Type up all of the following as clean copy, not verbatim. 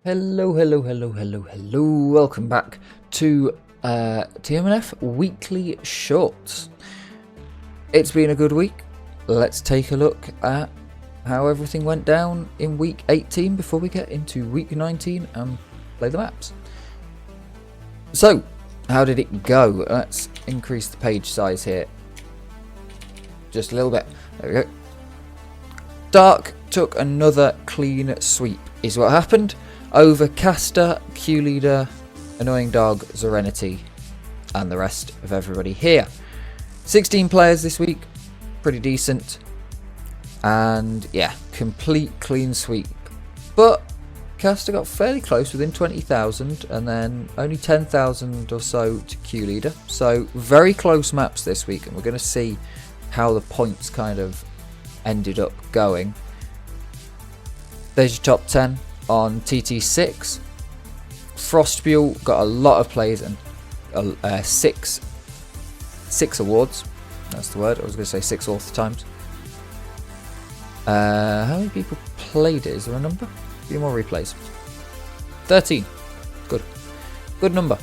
Hello, welcome back to TMNF Weekly Shorts. It's been a good week. Let's take a look at how everything went down in week 18 before we get into week 19 and play the maps. So, how did it go? Let's increase the page size here just a little bit. There we go. Dark took another clean sweep is what happened over Caster, Q Leader, Annoying Dog, Serenity and the rest of everybody here. 16 players this week, pretty decent, and yeah, complete clean sweep. But Caster got fairly close, within 20,000, and then only 10,000 or so to Q Leader, so very close maps this week, and we're going to see how the points kind of ended up going. There's your top 10 on TT6. Frostbuel got a lot of plays and six awards. That's the word. I was going to say 6 author times. How many people played it? Is there a number? A few more replays. 13. Good number.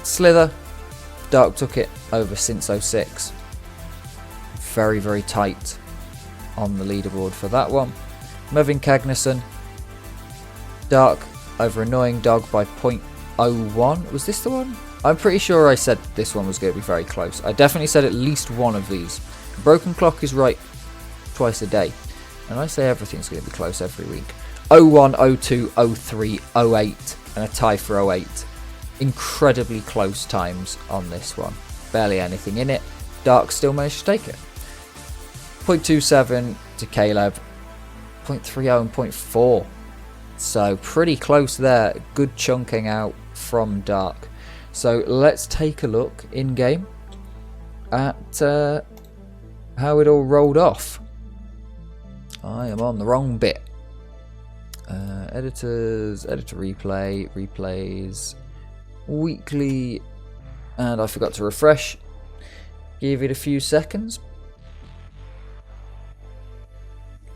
Slither. Dark took it over since 06. Very, very tight on the leaderboard for that one. Mervyn Cagnerson. Dark over Annoying Dog by 0.01. Was this the one? I'm pretty sure I said this one was going to be very close. I definitely said at least one of these. Broken Clock is right twice a day. And I say everything's going to be close every week. 01, 02, 03, 08 and a tie for 08. Incredibly close times on this one. Barely anything in it. Dark still managed to take it. 0.27 to Caleb. 0.30 and 0.4. So pretty close there. Good chunking out from Dark. So let's take a look in game at how it all rolled off. I am on the wrong bit. Editors, editor replay, replays, weekly, and I forgot to refresh. Give it a few seconds.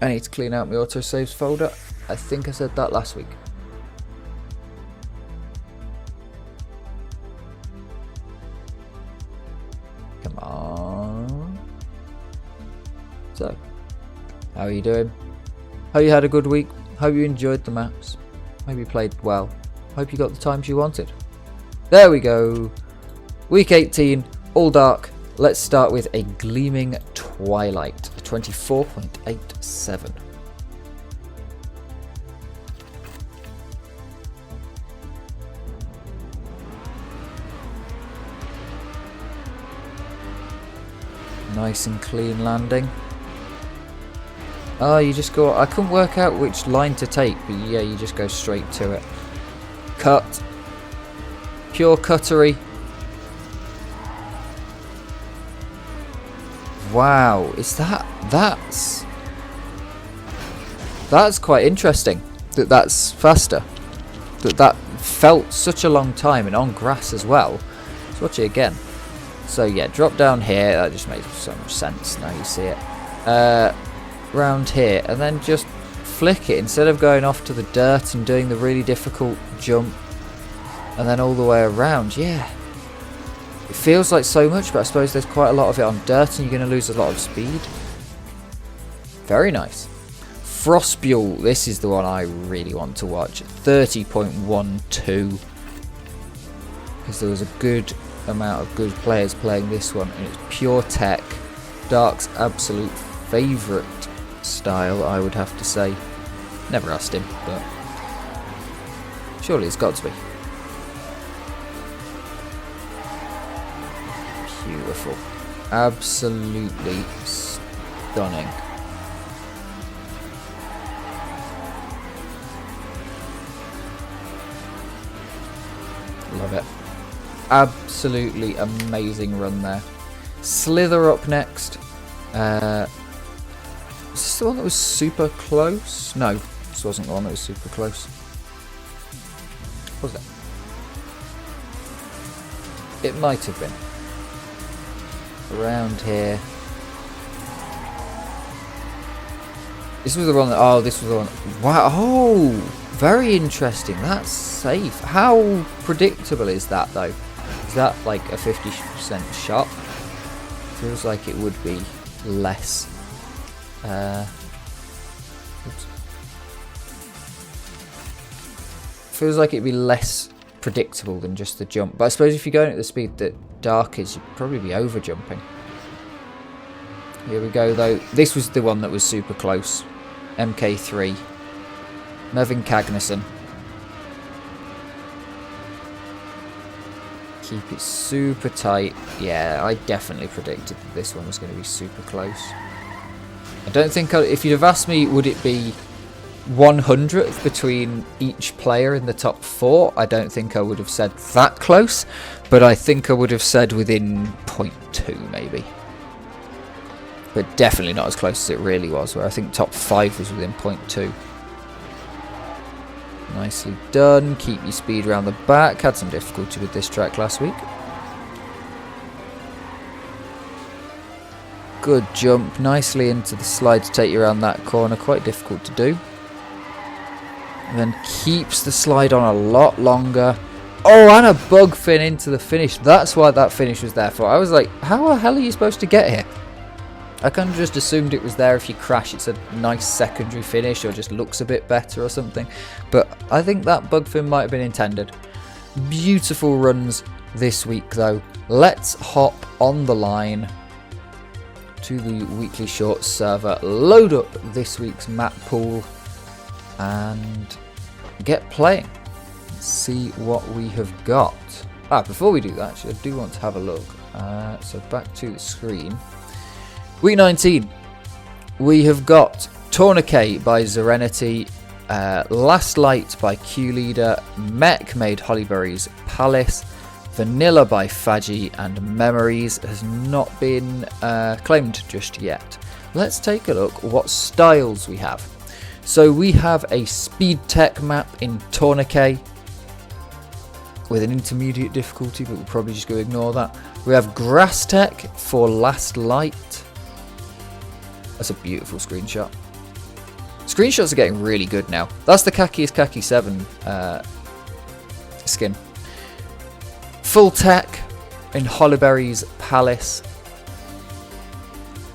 I need to clean out my autosaves folder. I think I said that last week. Come on. So, how are you doing? Hope you had a good week. Hope you enjoyed the maps. Hope you played well. Hope you got the times you wanted. There we go. Week 18, all dark. Let's start with a Gleaming Twilight, a 24.87. Nice and clean landing. Oh, you just go... I couldn't work out which line to take, but yeah, you just go straight to it. Cut. Pure cuttery. Wow, is that's quite interesting that's faster. That felt such a long time and on grass as well. Let's watch it again. So yeah, drop down here, that just makes so much sense now you see it. Round here and then just flick it instead of going off to the dirt and doing the really difficult jump and then all the way around. Yeah. It feels like so much, but I suppose there's quite a lot of it on dirt and you're going to lose a lot of speed. Very nice. Frostbuel, this is the one I really want to watch. 30.12. Because there was a good amount of good players playing this one, and it's pure tech. Dark's absolute favourite style, I would have to say. Never asked him, but surely it's got to be. Beautiful. Absolutely stunning. Love it. Absolutely amazing run there. Slither up next. Is this the one that was super close? No, this wasn't the one that was super close. Was it? It might have been. Around here. This was the one that, oh, this was the one. Wow, oh, very interesting. That's safe. How predictable is that, though? Is that like a 50% shot? Feels like it would be less. Oops. Feels like it'd be less predictable than just the jump. But I suppose if you're going at the speed that Dark is, you'd probably be over jumping. Here we go, though. This was the one that was super close. MK3. Mervyn Cagnuson. Keep it super tight. Yeah, I definitely predicted that this one was going to be super close. I don't think... if you'd have asked me, would it be 100th between each player in the top 4, I don't think I would have said that close. But I think I would have said within 0.2, maybe. But definitely not as close as it really was, where I think top 5 was within 0.2. Nicely done. Keep your speed around the back. Had some difficulty with this track last week. Good jump. Nicely into the slide to take you around that corner. Quite difficult to do. And then keeps the slide on a lot longer. Oh, and a bug fin into the finish. That's why that finish was there for. I was like, how the hell are you supposed to get here? I kind of just assumed it was there if you crash. It's a nice secondary finish or just looks a bit better or something. But I think that bug fin might have been intended. Beautiful runs this week, though. Let's hop on the line to the Weekly Shorts server, load up this week's map pool, and get playing. See what we have got. Before we do that, actually, I do want to have a look. So back to the screen. Week 19, we have got Tourniquet by Serenity, Last Light by Q Leader, Mech made Hollyberry's Palace, Vanilla by Fadgy, and Memories has not been claimed just yet. Let's take a look what styles we have. So we have a Speed Tech map in Tourniquet with an intermediate difficulty, but we'll probably just go ignore that. We have Grass Tech for Last Light. That's a beautiful screenshot. Screenshots are getting really good now. That's the Khaki 7 skin. Full Tech in Hollyberry's Palace.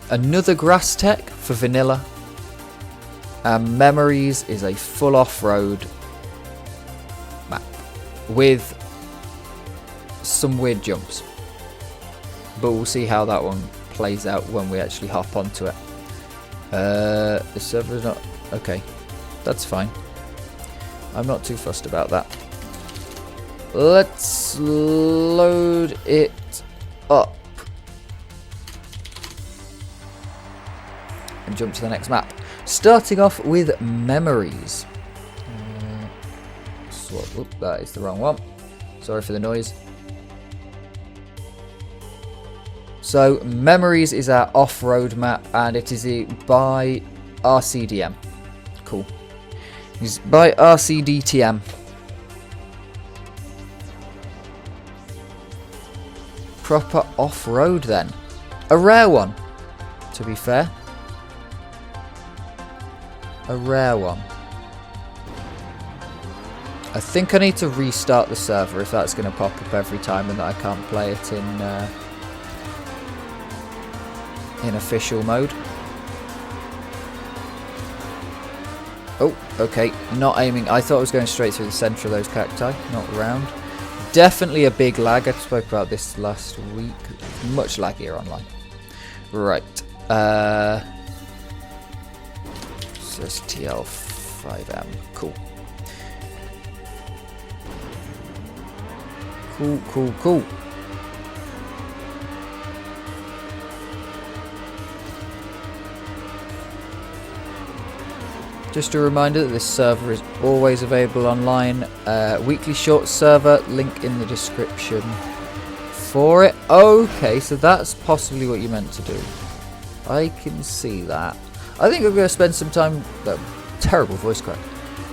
Another Grass Tech for Vanilla. And Memories is a full off-road map with some weird jumps. But we'll see how that one plays out when we actually hop onto it. The server's not... okay, that's fine. I'm not too fussed about that. Let's load it up. And jump to the next map. Starting off with Memories. Swap, that is the wrong one. Sorry for the noise. So, Memories is our off-road map, and it is by RCDM. Cool. It's by RCDTM. Proper off-road then. A rare one, to be fair. A rare one. I think I need to restart the server if that's going to pop up every time and that I can't play it in official mode. Oh, okay. Not aiming. I thought I was going straight through the centre of those cacti, not round. Definitely a big lag. I spoke about this last week. Much laggier online. Right. So it's TL5M. Cool. Cool. Just a reminder that this server is always available online. Weekly Shorts server, link in the description for it. Okay, so that's possibly what you meant to do. I can see that. I think I'm going to spend some time... terrible voice crack.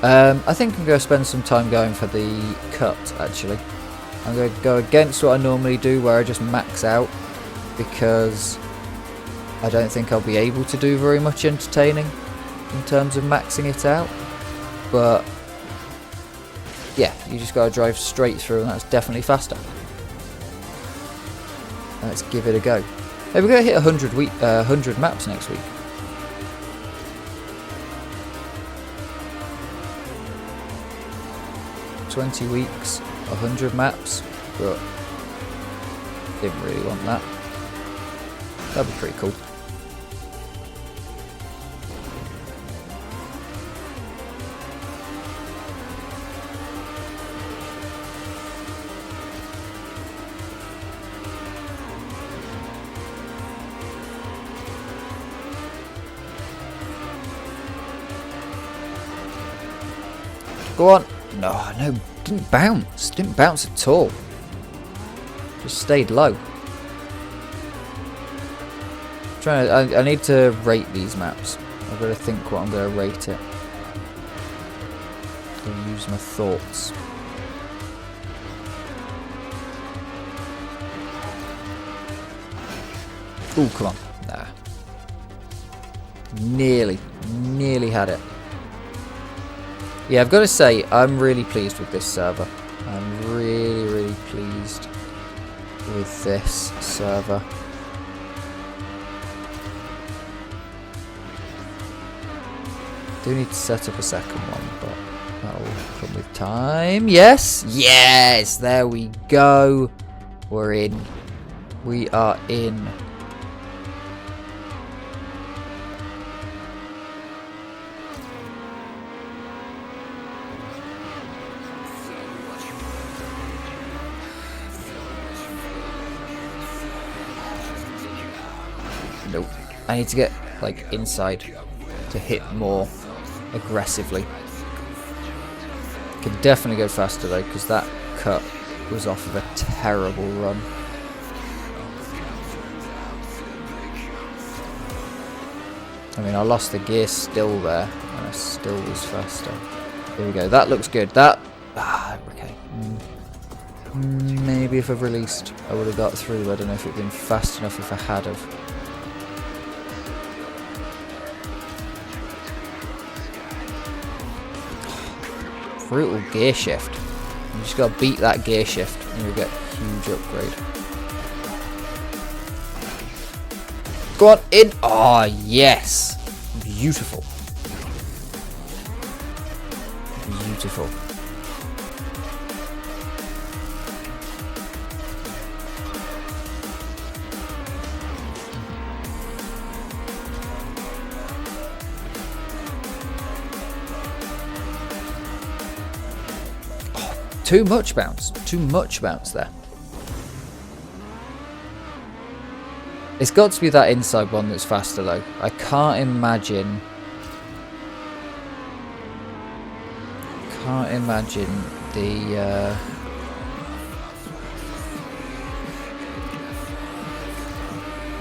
I think I'm going to spend some time going for the cut, actually. I'm going to go against what I normally do, where I just max out, because I don't think I'll be able to do very much entertaining. in terms of maxing it out, but yeah, you just gotta drive straight through, and that's definitely faster. Let's give it a go. Hey, we're gonna hit 100 maps next week. "20 weeks, 100 maps," but didn't really want that. That'd be pretty cool. Go on. No, didn't bounce. Didn't bounce at all. Just stayed low. I need to rate these maps. I've got to think what I'm going to rate it. I'm going to use my thoughts. Ooh, come on. Nah. Nearly had it. Yeah, I've got to say, I'm really pleased with this server. I'm really pleased with this server. Do need to set up a second one, but that'll come with time. Yes! Yes! There we go. We're in. We are in. Nope. I need to get, like, inside to hit more aggressively. Can definitely go faster, though, because that cut was off of a terrible run. I mean, I lost the gear still there, and I still was faster. Here we go. That looks good. That... okay. Maybe if I've released, I would have got through. I don't know if it had been fast enough if I had have. Brutal gear shift. You just gotta beat that gear shift and you'll get a huge upgrade. Go on, in! Oh, yes! Beautiful. Beautiful. Too much bounce. Too much bounce there. It's got to be that inside one that's faster though. I can't imagine...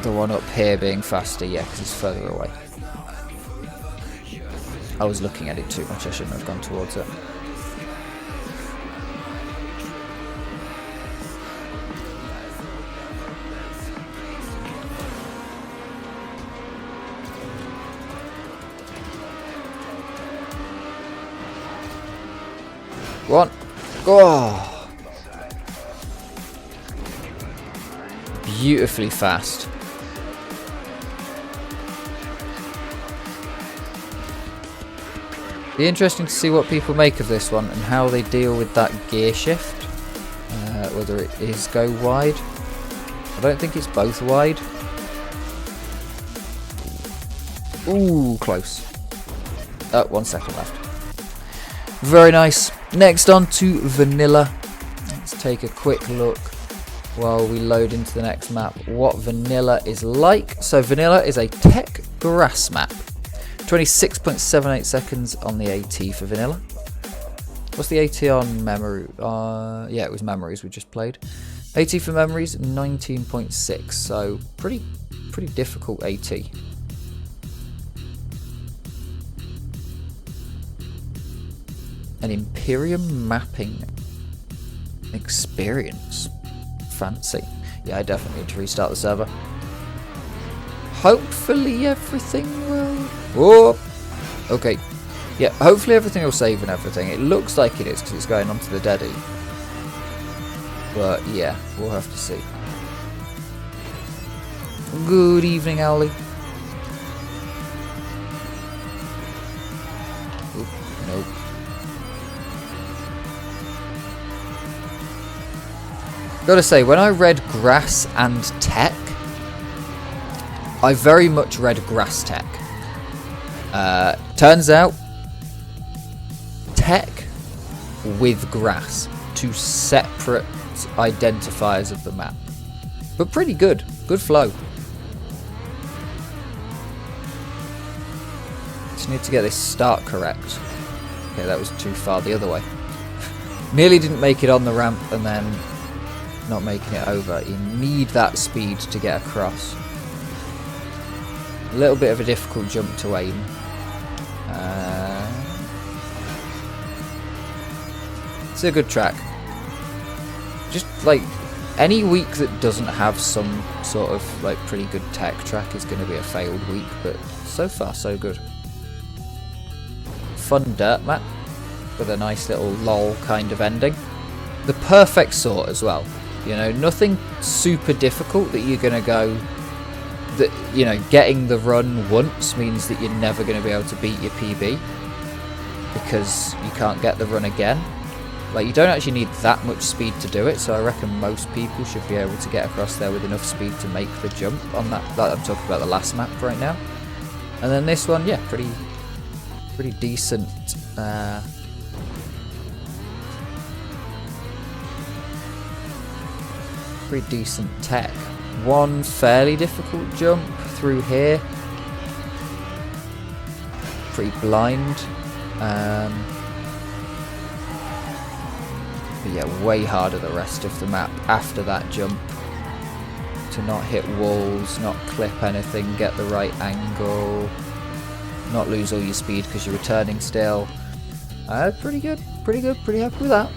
the one up here being faster, yeah, because it's further away. I was looking at it too much. I shouldn't have gone towards it. Go on. Oh. Beautifully fast. Be interesting to see what people make of this one and how they deal with that gear shift. Whether it is go wide. I don't think it's both wide. Ooh, close. 1 second left. Very nice. Next on to vanilla. Let's take a quick look while we load into the next map what vanilla is like. So vanilla is a tech grass map. 26.78 seconds on the AT for vanilla. What's the AT on memory? Yeah, it was memories we just played. AT for memories 19.6. So pretty difficult AT. An Imperium mapping experience. Fancy. Yeah, I definitely need to restart the server. Hopefully everything will... Oh! Okay. Yeah, hopefully everything will save and everything. It looks like it is because it's going onto the deadie. But yeah, we'll have to see. Good evening, Owly. Oop, nope. Gotta say, when I read grass and tech, I very much read grass tech. Turns out, tech with grass, two separate identifiers of the map. But pretty good. Good flow. Just need to get this start correct. Okay, that was too far the other way. Nearly didn't make it on the ramp and then not making it over. You need that speed to get across. A little bit of a difficult jump to aim. It's a good track. Just like any week that doesn't have some sort of like pretty good tech track is going to be a failed week, but so far so good. Fun dirt map with a nice little lol kind of ending. The perfect sort as well. You know, nothing super difficult that you're going to go that, you know, getting the run once means that you're never going to be able to beat your PB because you can't get the run again. Like, you don't actually need that much speed to do it, so I reckon most people should be able to get across there with enough speed to make the jump on that. Like, I'm talking about the last map right now. And then this one, yeah, pretty decent. Pretty decent tech. One fairly difficult jump through here. Pretty blind. But yeah, way harder the rest of the map after that jump. To not hit walls, not clip anything, get the right angle, not lose all your speed because you're returning still. Pretty good, pretty happy with that,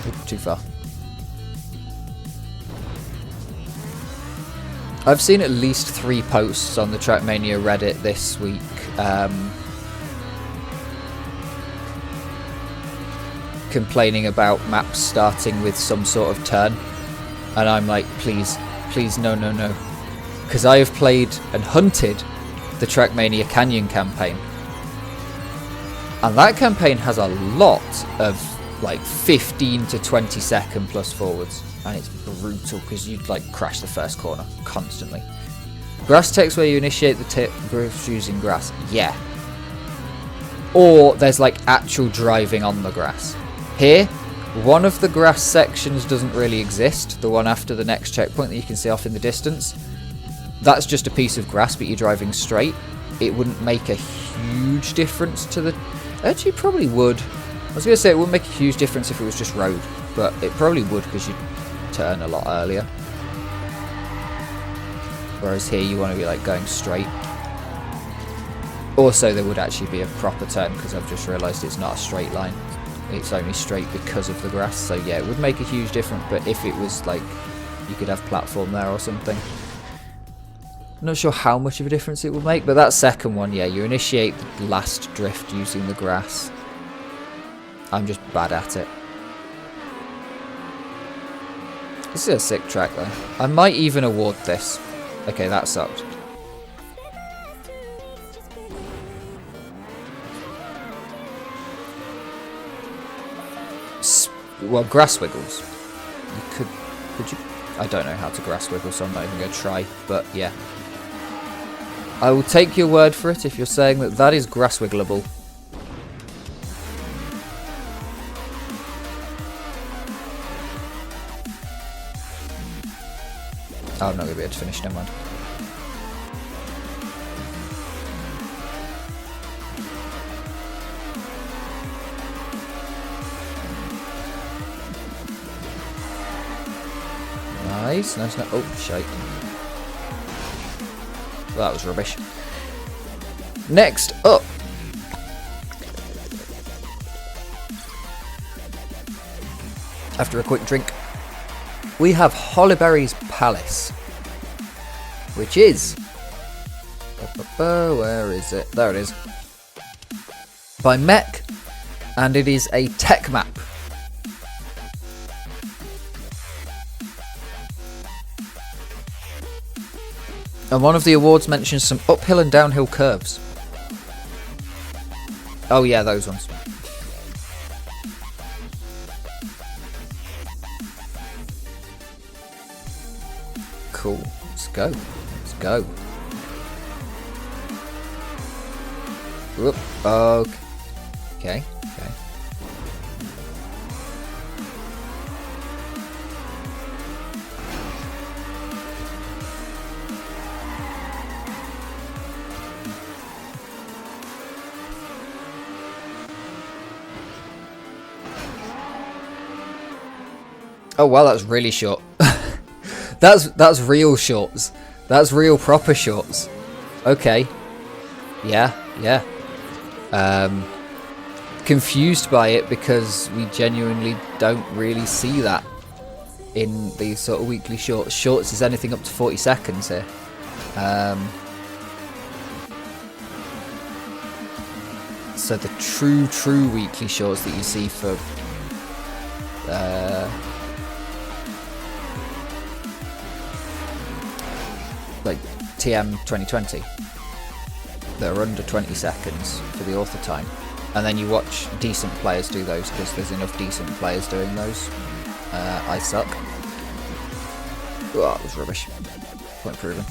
Oop, too far. I've seen at least 3 posts on the Trackmania Reddit this week. Complaining about maps starting with some sort of turn, and I'm like, please no, because I have played and hunted the Trackmania Canyon campaign, and that campaign has a lot of like 15 to 20 second plus forwards, and it's brutal because you like crash the first corner constantly. Grass tech's where you initiate the tip using grass, yeah, or there's like actual driving on the grass. Here, one of the grass sections doesn't really exist, the one after the next checkpoint that you can see off in the distance. That's just a piece of grass, but you're driving straight. It wouldn't make a huge difference to the... Actually, probably would. I was going to say it wouldn't make a huge difference if it was just road, but it probably would because you'd turn a lot earlier. Whereas here you want to be like going straight. Also, there would actually be a proper turn because I've just realised it's not a straight line. It's only straight because of the grass, so yeah, it would make a huge difference, but if it was like, you could have platform there or something. I'm not sure how much of a difference it would make, but that second one, yeah, you initiate the last drift using the grass. I'm just bad at it. This is a sick track though. I might even award this. Okay, that sucked. Well, grass wiggles. Could you? I don't know how to grass wiggle, so I'm not even going to try. But yeah, I will take your word for it if you're saying that that is grass wiggleable. Oh, I'm not going to be able to finish. Never mind. Nice. Oh, shite. That was rubbish. Next up. After a quick drink, we have Hollyberry's Palace, which is Where is it? There it is. By Mech, and it is a tech map. And one of the awards mentions some uphill and downhill curves. Oh yeah, those ones. Cool. Let's go. Let's go. Whoop. Okay. Okay. Okay. Oh wow, that's really short. That's real shorts. That's real proper shorts. Okay. Yeah, yeah. Confused by it because we genuinely don't really see that in these sort of weekly shorts. Shorts is anything up to 40 seconds here. So the true weekly shorts that you see for like TM 2020, that are under 20 seconds for the author time, and then you watch decent players do those because there's enough decent players doing those. I suck. Oh, that was rubbish. Point proven.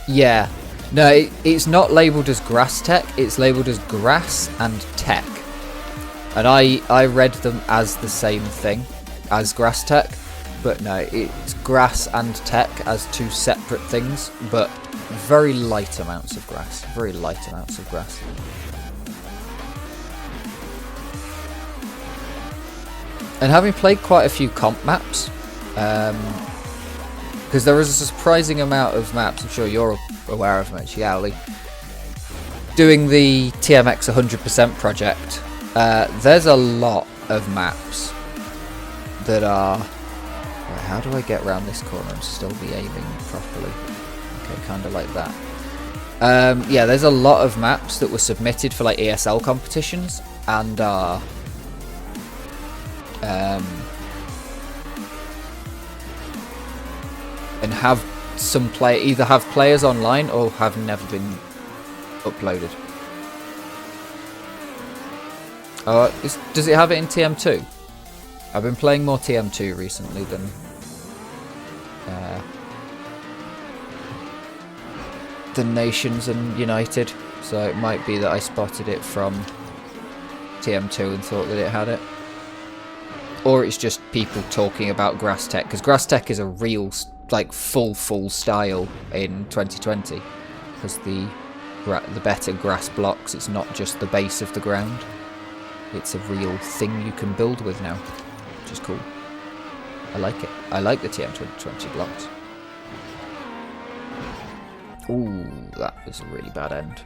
Yeah, no, it's not labelled as grass tech, it's labelled as grass and tech. And I read them as the same thing as grass tech, but no, it's grass and tech as two separate things, but very light amounts of grass. Very light amounts of grass. And having played quite a few comp maps, because there is a surprising amount of maps, I'm sure you're aware of them actually, Owly, doing the TMX 100% project. There's a lot of maps that are... Right, how do I get around this corner and still be aiming properly? Okay, kind of like that. Yeah, there's a lot of maps that were submitted for like ESL competitions and are... and have some either have players online or have never been uploaded. Oh, does it have it in TM2? I've been playing more TM2 recently than Nations and United, so it might be that I spotted it from TM2 and thought that it had it. Or it's just people talking about grass tech, because grass tech is a real, like, full style in 2020, because the better grass blocks, it's not just the base of the ground. It's a real thing you can build with now, which is cool. I like it. I like the TM 2020 blocks. Ooh, that was a really bad end.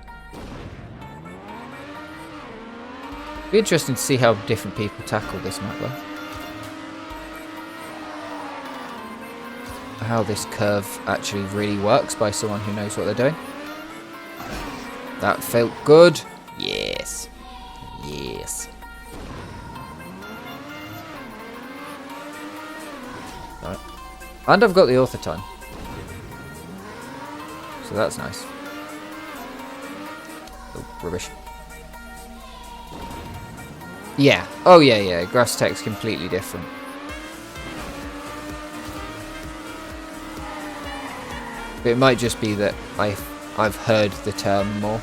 Be interesting to see how different people tackle this map though. How this curve actually really works by someone who knows what they're doing. That felt good. Yes. Yes. Right. And I've got the author time. So that's nice. Oh, rubbish. Yeah. Oh, yeah. Grass tech's completely different. But it might just be that I've heard the term more.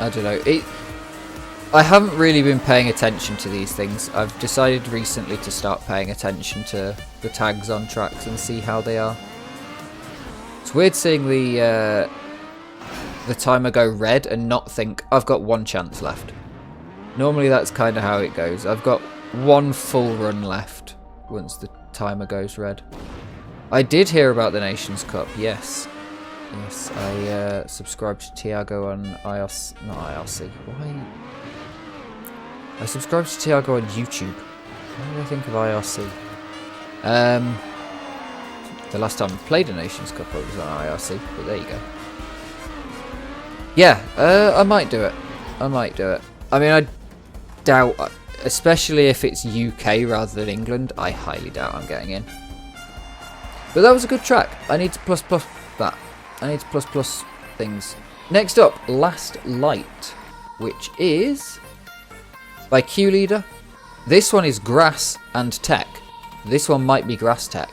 I don't know. I haven't really been paying attention to these things. I've decided recently to start paying attention to the tags on tracks and see how they are. It's weird seeing the timer go red and not think, I've got one chance left. Normally that's kind of how it goes. I've got one full run left once the timer goes red. I did hear about the Nations Cup, yes. Yes, I subscribed to Tiago on IRC. Not IRC. Why? I subscribed to Tiago on YouTube. Why did I think of IRC? The last time I played a Nations Cup, I was on IRC, but there you go. Yeah, I might do it. I might do it. I mean, I doubt, especially if it's UK rather than England, I highly doubt I'm getting in. But that was a good track. I need to plus that. I need to plus things. Next up, Last Light, which is by Q Leader. This one is grass and tech. This one might be grass tech.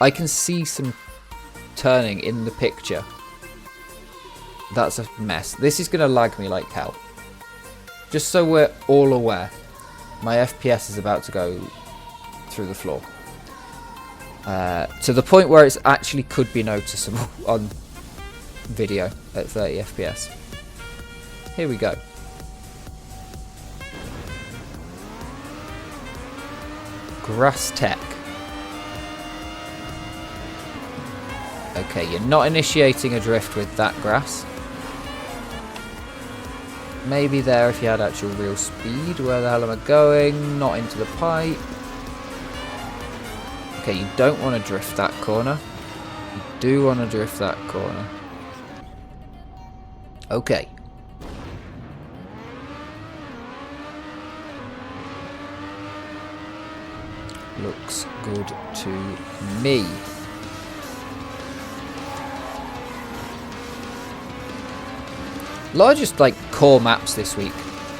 I can see some turning in the picture. That's a mess. This is going to lag me like hell. Just so we're all aware, my FPS is about to go through the floor. To the point where it actually could be noticeable on video at 30 FPS. Here we go. Grass tech. Okay, you're not initiating a drift with that grass. Maybe there if you had actual real speed. Where the hell am I going? Not into the pipe. Okay, you don't want to drift that corner. You do want to drift that corner. Okay. Looks good to me. Largest like core maps this week.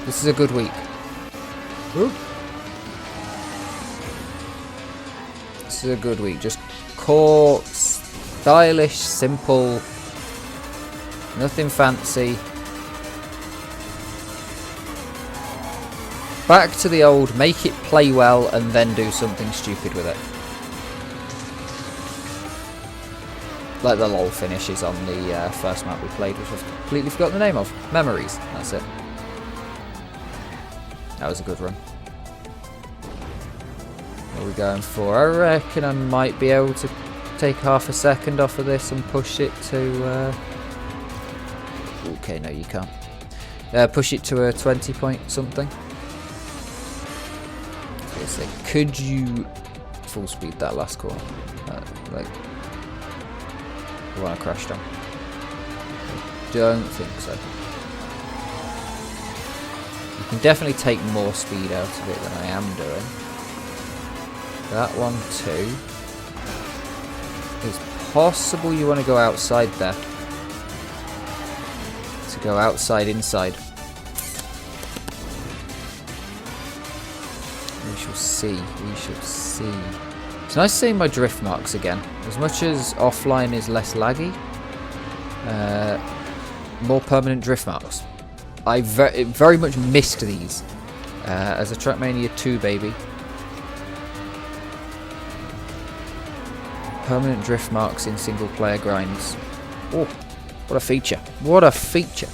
This is a good week. Ooh. This is a good week. Just core, stylish, simple, nothing fancy. Back to the old, make it play well and then do something stupid with it. Like the lol finishes on the first map we played, which I've completely forgotten the name of. Memories, that's it. That was a good run. What are we going for? I reckon I might be able to take half a second off of this and push it to... Okay, no you can't. Push it to a 20 point something. So could you full speed that last corner? Like... When I crashed on. Don't think so. You can definitely take more speed out of it than I am doing. That one too. It's possible you want to go outside there. To go outside, inside. We shall see. We shall see. It's nice seeing my drift marks again. As much as offline is less laggy, more permanent drift marks. I very much missed these as a Trackmania 2 baby. Permanent drift marks in single player grinds. Oh, what a feature. What a feature.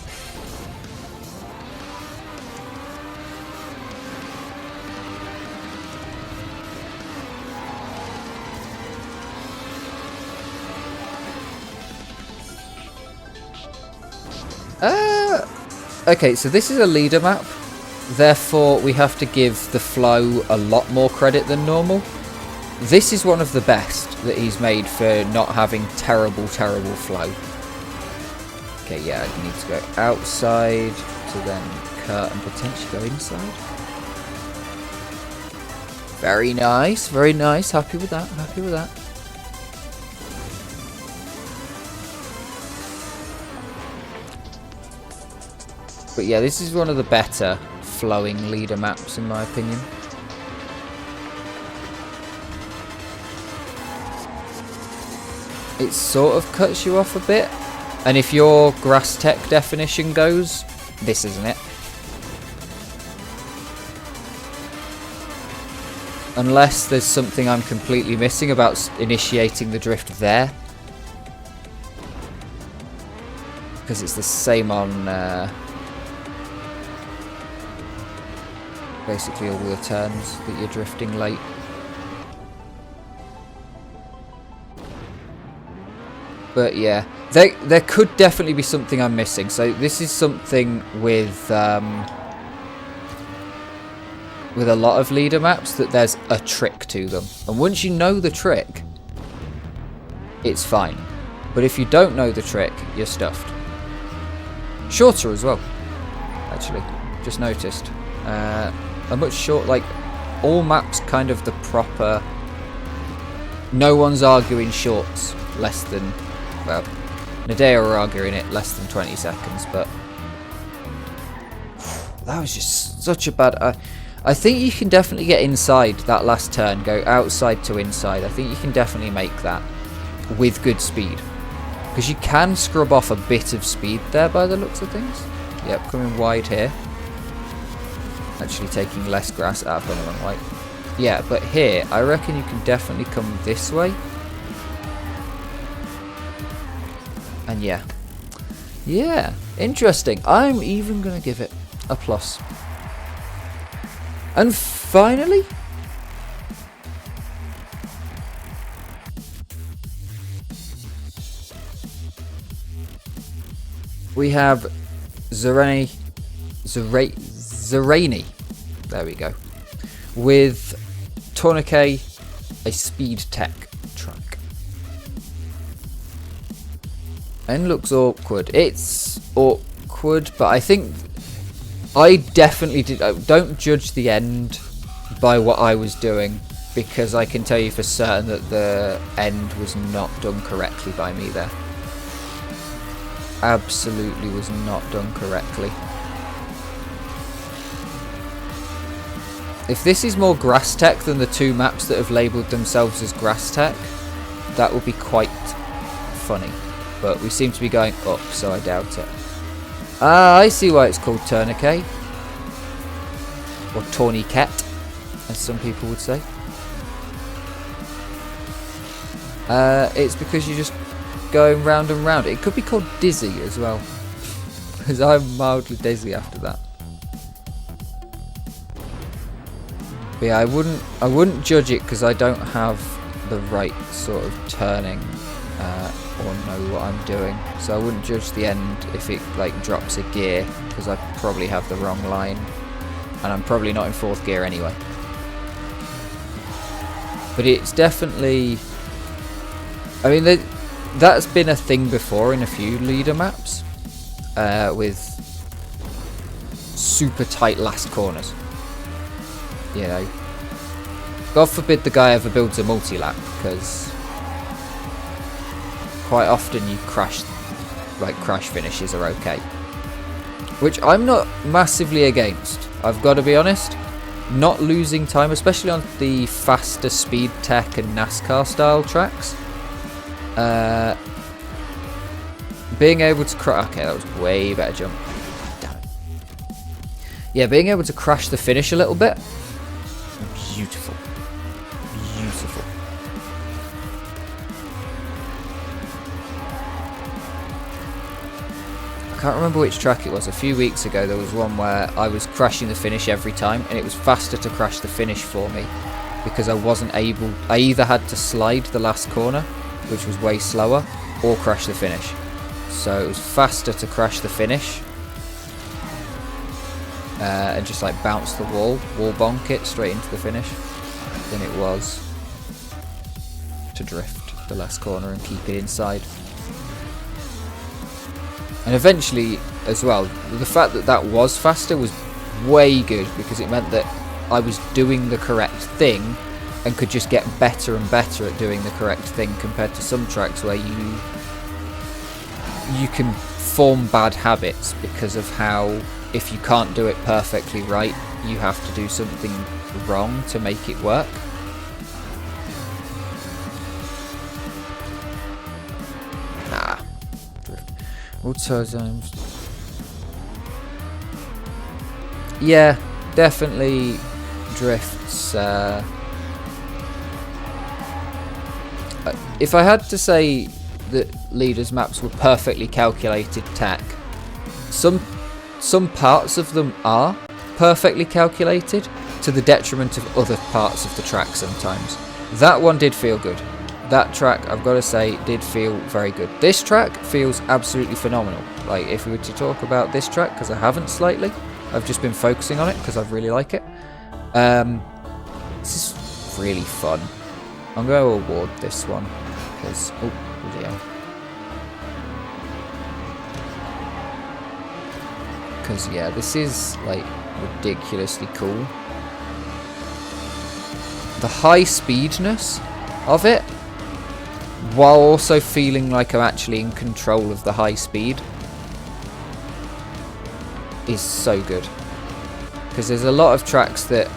Okay, so this is a leader map, therefore we have to give the flow a lot more credit than normal. This is one of the best that he's made for not having terrible flow. Okay, yeah, I need to go outside to then cut and potentially go inside. Very nice, happy with that, happy with that. But yeah, this is one of the better flowing leader maps in my opinion. It sort of cuts you off a bit. And if your grass tech definition goes, this isn't it. Unless there's something I'm completely missing about initiating the drift there. Because it's the same on... basically all the turns that you're drifting late. But yeah, there could definitely be something I'm missing. So this is something with a lot of leader maps, that there's a trick to them. And once you know the trick, it's fine. But if you don't know the trick, you're stuffed. Shorter as well, actually. Just noticed. A much short, like, all maps kind of the proper... No one's arguing shorts less than... Well, Nadea are arguing it less than 20 seconds, but... That was just such a bad... I think you can definitely get inside that last turn, go outside to inside. I think you can definitely make that with good speed. Because you can scrub off a bit of speed there by the looks of things. Yep, coming wide here. Actually taking less grass out of the wrong way. Yeah, but here, I reckon you can definitely come this way. And yeah. Yeah, interesting. I'm even going to give it a plus. And finally... we have Zerani. There we go. With Tourniquet, a speed tech track. And looks awkward. It's awkward, but I think I definitely did. Don't judge the end by what I was doing, because I can tell you for certain that the end was not done correctly by me there. Absolutely was not done correctly. If this is more grass tech than the two maps that have labelled themselves as grass tech, that would be quite funny. But we seem to be going up, so I doubt it. Ah, I see why it's called Tourniquet. Or Tourniquet, as some people would say. It's because you're just going round and round. It could be called Dizzy as well. Because I'm mildly dizzy after that. But yeah, I wouldn't judge it because I don't have the right sort of turning or know what I'm doing. So I wouldn't judge the end if it like drops a gear, because I probably have the wrong line. And I'm probably not in 4th gear anyway. But it's definitely... I mean, that's been a thing before in a few leader maps. With super tight last corners. You know, God forbid the guy ever builds a multi-lap, because quite often you crash, like crash finishes are okay. Which I'm not massively against, I've got to be honest. Not losing time, especially on the faster speed tech and NASCAR style tracks. Being able to crash... Okay, that was way better jump. Damn it. Yeah, being able to crash the finish a little bit. Beautiful. Beautiful. I can't remember which track it was. A few weeks ago there was one where I was crashing the finish every time, and it was faster to crash the finish for me because I wasn't able... I either had to slide the last corner, which was way slower, or crash the finish. So it was faster to crash the finish and just like bounce the wall bonk it straight into the finish, than it was to drift the last corner and keep it inside. And eventually as well, the fact that that was faster was way good, because it meant that I was doing the correct thing and could just get better and better at doing the correct thing, compared to some tracks where you can form bad habits because of how, if you can't do it perfectly right, you have to do something wrong to make it work. Autozones. Yeah, definitely drifts. If I had to say that leaders maps were perfectly calculated tech, some parts of them are perfectly calculated to the detriment of other parts of the track sometimes. That one did feel good. that track, I've got to say, did feel very good. This track feels absolutely phenomenal. Like, if we were to talk about this track, because I haven't slightly, I've just been focusing on it because I really like it. This is really fun. I'm going to award this one because, oh, yeah. Because, yeah, this is, like, ridiculously cool. The high speedness of it, while also feeling like I'm actually in control of the high speed, is so good. Because there's a lot of tracks that,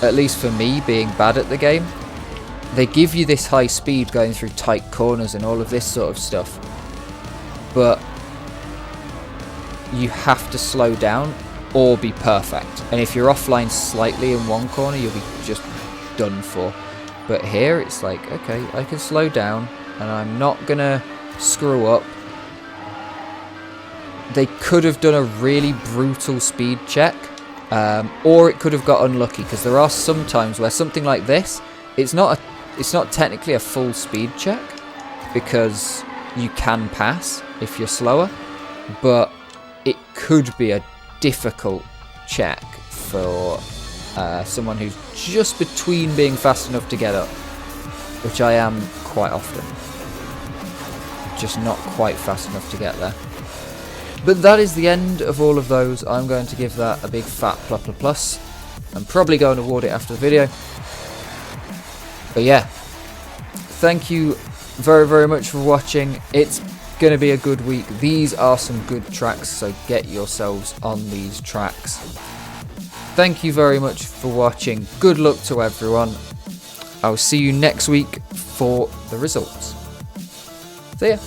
at least for me, being bad at the game, they give you this high speed going through tight corners and all of this sort of stuff, but you have to slow down or be perfect, and if you're offline slightly in one corner, you'll be just done for. But here it's like, okay, I can slow down and I'm not gonna screw up. They could have done a really brutal speed check, or it could have got unlucky, because there are some times where something like this, it's not technically a full speed check, because you can pass if you're slower, but it could be a difficult check for someone who's just between being fast enough to get up, which I am quite often, just not quite fast enough to get there. But that is the end of all of those. I'm going to give that a big fat plus. I'm probably going to award it after the video. But yeah, thank you very, very much for watching. It's going to be a good week. These are some good tracks, so get yourselves on these tracks. Thank you very much for watching. Good luck to everyone. I'll see you next week for the results. See ya.